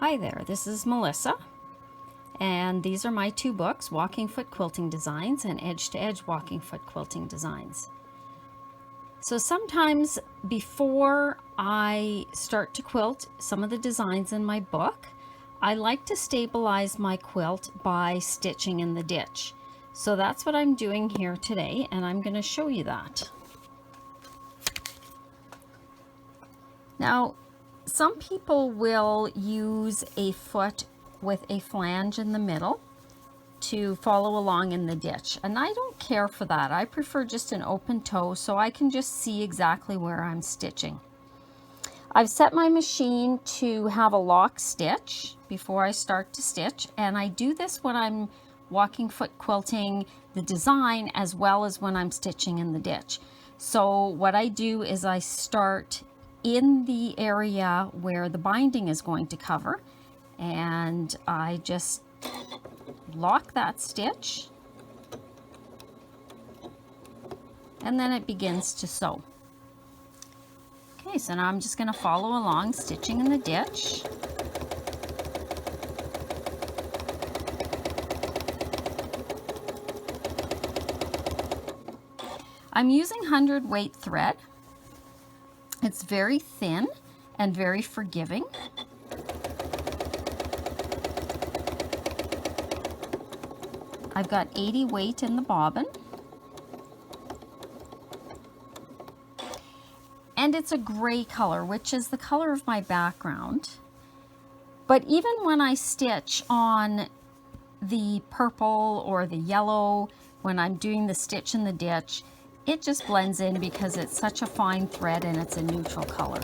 Hi there, this is Melissa, and these are my two books, Walking Foot Quilting Designs and Edge to Edge Walking Foot Quilting Designs. So sometimes before I start to quilt some of the designs in my book, I like to stabilize my quilt by stitching in the ditch. So that's what I'm doing here today, and I'm going to show you that. Now, some people will use a foot with a flange in the middle to follow along in the ditch, and I don't care for that. I prefer just an open toe so I can just see exactly where I'm stitching. I've set my machine to have a lock stitch before I start to stitch, and I do this when I'm walking foot quilting the design as well as when I'm stitching in the ditch. So what I do is I start in the area where the binding is going to cover, and I just lock that stitch, and then it begins to sew. Okay, so now I'm just going to follow along, stitching in the ditch. I'm using 100 weight thread. It's very thin and very forgiving. I've got 80 weight in the bobbin. And it's a gray color, which is the color of my background. But even when I stitch on the purple or the yellow, when I'm doing the stitch in the ditch, it just blends in because it's such a fine thread and it's a neutral color.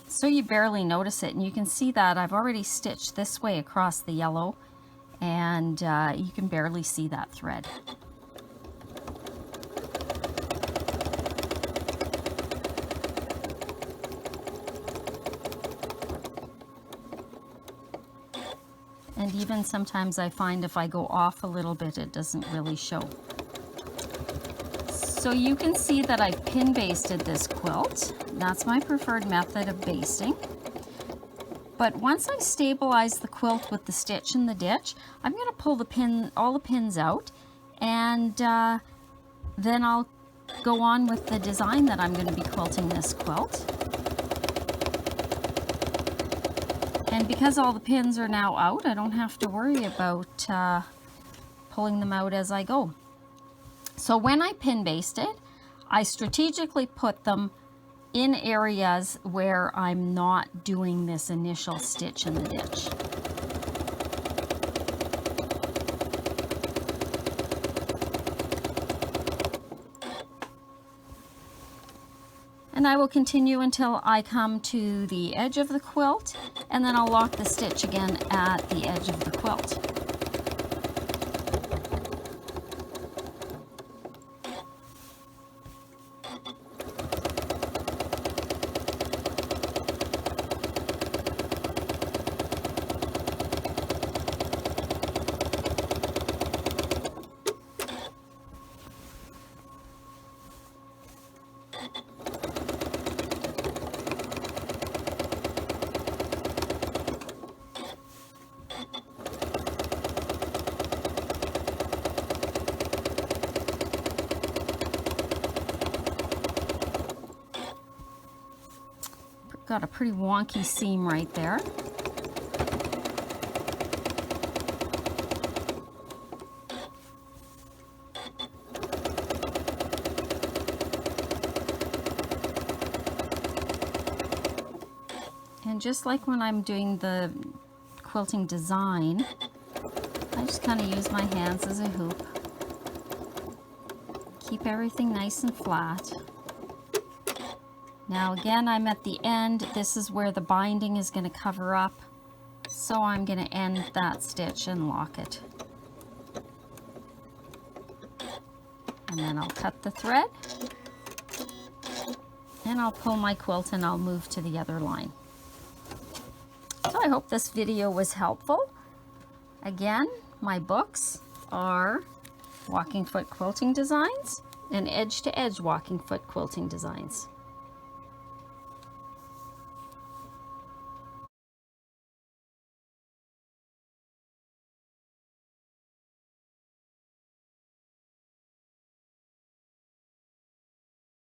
So you barely notice it, and you can see that I've already stitched this way across the yellow, and you can barely see that thread. And even sometimes I find if I go off a little bit, it doesn't really show. So you can see that I've pin basted this quilt. That's my preferred method of basting. But once I stabilize the quilt with the stitch in the ditch, I'm going to pull all the pins out, and then I'll go on with the design that I'm going to be quilting this quilt. And because all the pins are now out, I don't have to worry about pulling them out as I go. So when I pin basted, I strategically put them in areas where I'm not doing this initial stitch in the ditch. And I will continue until I come to the edge of the quilt, and then I'll lock the stitch again at the edge of the quilt. Got a pretty wonky seam right there. And just like when I'm doing the quilting design, I just kind of use my hands as a hoop. Keep everything nice and flat. Now again, I'm at the end. This is where the binding is going to cover up. So I'm going to end that stitch and lock it. And then I'll cut the thread. And I'll pull my quilt and I'll move to the other line. So I hope this video was helpful. Again, my books are walking foot quilting designs and edge to edge walking foot quilting designs.